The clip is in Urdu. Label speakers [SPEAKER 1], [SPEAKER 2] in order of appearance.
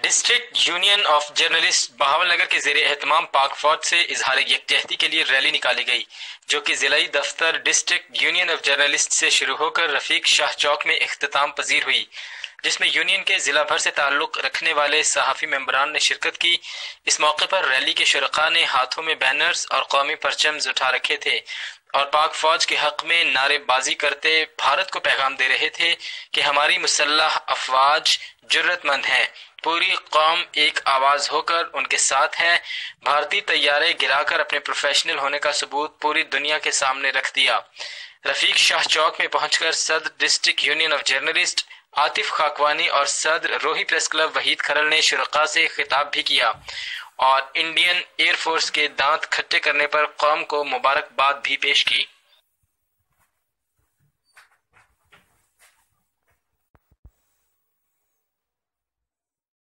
[SPEAKER 1] District union of journalist Bahawal Nagar کے زیر اہتمام پاک فوج سے اظہار یکجہتی کے لیے ریلی نکالی گئی، جو کہ ضلعی دفتر ڈسٹرکٹ یونین آف جرنلسٹ سے شروع ہو کر رفیق شاہ چوک میں اختتام پذیر ہوئی، جس میں یونین کے ضلع بھر سے تعلق رکھنے والے صحافی ممبران نے شرکت کی۔ اس موقع پر ریلی کے شرکاء نے ہاتھوں میں بینرز اور قومی پرچمز اٹھا رکھے تھے اور پاک فوج کے حق میں نعرے بازی کرتے بھارت کو پیغام دے رہے تھے کہ ہماری مسلح افواج جرت مند ہیں، پوری قوم ایک آواز ہو کر ان کے ساتھ ہے۔ بھارتی طیارے گرا کر اپنے پروفیشنل ہونے کا ثبوت پوری دنیا کے سامنے رکھ دیا۔ رفیق شاہ چوک میں پہنچ کر صدر district union of journalist Atif Khakwani اور صدر روہی پریس کلب وحید کھرل نے شرکاء سے خطاب بھی کیا اور انڈین ایئر فورس کے دانت کھٹے کرنے پر قوم کو مبارکباد بھی پیش کی۔